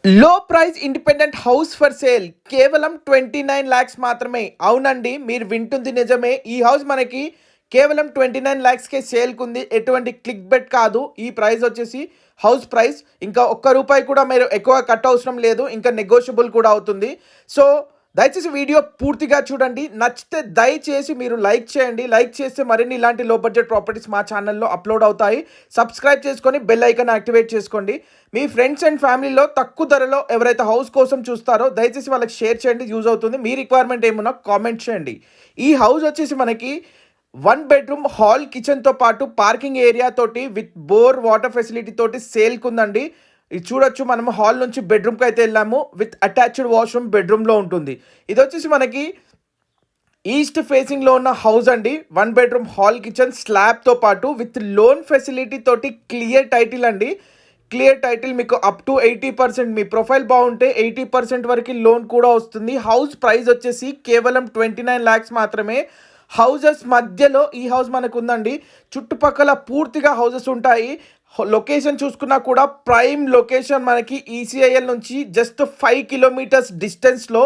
లో price independent house for sale కేవలం 29 lakhs మాత్రమే. అవునండి, మీరు వింటుంది నిజమే. ఈ హౌస్ మనకి కేవలం 29 lakhsకే సేల్కుంది. ఎటువంటి క్లిక్ బెట్ కాదు. ఈ ప్రైస్ వచ్చేసి హౌస్ ప్రైస్. ఇంకా ఒక్క రూపాయి కూడా మీరు ఎక్కువ కట్ అవసరం లేదు. ఇంకా నెగోషియబుల్ కూడా అవుతుంది. సో దయచేసి వీడియో పూర్తిగా చూడండి. నచ్చితే దయచేసి మీరు లైక్ చేయండి. లైక్ చేస్తే మరిన్ని ఇలాంటి లో బడ్జెట్ ప్రాపర్టీస్ మా ఛానల్లో అప్లోడ్ అవుతాయి. సబ్స్క్రైబ్ చేసుకొని బెల్ ఐకాన్ యాక్టివేట్ చేసుకోండి. మీ ఫ్రెండ్స్ అండ్ ఫ్యామిలీలో తక్కువ ధరలో ఎవరైతే హౌస్ కోసం చూస్తారో దయచేసి వాళ్ళకి షేర్ చేయండి. యూజ్ అవుతుంది. మీ రిక్వైర్మెంట్ ఏమున్నా కామెంట్ చేయండి. ఈ హౌస్ వచ్చేసి మనకి 1 bedroom హాల్ కిచెన్తో పాటు పార్కింగ్ ఏరియా తోటి విత్ బోర్ వాటర్ ఫెసిలిటీ తోటి సేల్కుందండి. ఇది చూడొచ్చు, మనం హాల్ నుంచి బెడ్రూమ్కి అయితే వెళ్ళాము. విత్ అటాచ్డ్ వాష్రూమ్ బెడ్రూమ్లో ఉంటుంది. ఇది వచ్చేసి మనకి ఈస్ట్ ఫేసింగ్లో ఉన్న హౌస్ అండి. 1 bedroom హాల్ కిచెన్ స్లాబ్తో పాటు విత్ లోన్ ఫెసిలిటీ తోటి క్లియర్ టైటిల్ అండి. క్లియర్ టైటిల్ మీకు అప్ టు 80%, మీ ప్రొఫైల్ బాగుంటే 80% వరకు లోన్ కూడా వస్తుంది. హౌస్ ప్రైస్ వచ్చేసి కేవలం 29 lakhs మాత్రమే. హౌజెస్ మధ్యలో ఈ హౌస్ మనకు ఉందండి. చుట్టుపక్కల పూర్తిగా హౌజెస్ ఉంటాయి. లొకేషన్ చూసుకున్నా కూడా ప్రైమ్ లొకేషన్ మనకి ఈసీఐఎల్ నుంచి జస్ట్ 5 kilometers డిస్టెన్స్లో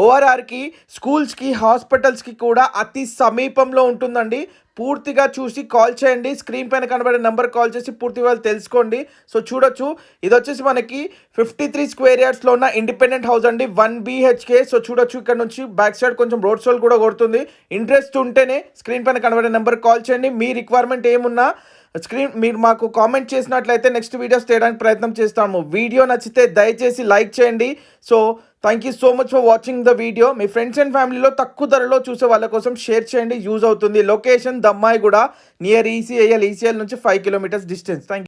ఓఆర్ఆర్కి, స్కూల్స్కి, హాస్పిటల్స్కి కూడా అతి సమీపంలో ఉంటుందండి. పూర్తిగా చూసి కాల్ చేయండి. స్క్రీన్ పైన కనబడే నెంబర్ కాల్ చేసి పూర్తిగా తెలుసుకోండి. సో చూడొచ్చు, ఇది వచ్చేసి మనకి 53 square yardsలో ఉన్న ఇండిపెండెంట్ హౌస్ అండి. 1 BHK. సో చూడొచ్చు, ఇక్కడ నుంచి బ్యాక్ సైడ్ కొంచెం రోడ్ సోల్ కూడా కొడుతుంది. ఇంట్రెస్ట్ ఉంటేనే స్క్రీన్ పైన కనబడే నెంబర్ కాల్ చేయండి. మీ రిక్వైర్మెంట్ ఏమున్నా మీరు మాకు కామెంట్ చేసినట్లయితే నెక్స్ట్ వీడియోస్ చేయడానికి ప్రయత్నం చేస్తాము. వీడియో నచ్చితే దయచేసి లైక్ చేయండి. So thank you so much for watching the video. Me friends and ఫ్యామిలీలో తక్కువ ధరలో చూసే వాళ్ళ కోసం షేర్ చేయండి. యూజ్ అవుతుంది. లొకేషన్ దమ్మాయిగూడ నియర్ ఈసీఐఎల్ నుంచి 5 kilometers డిస్టెన్స్. Thank you.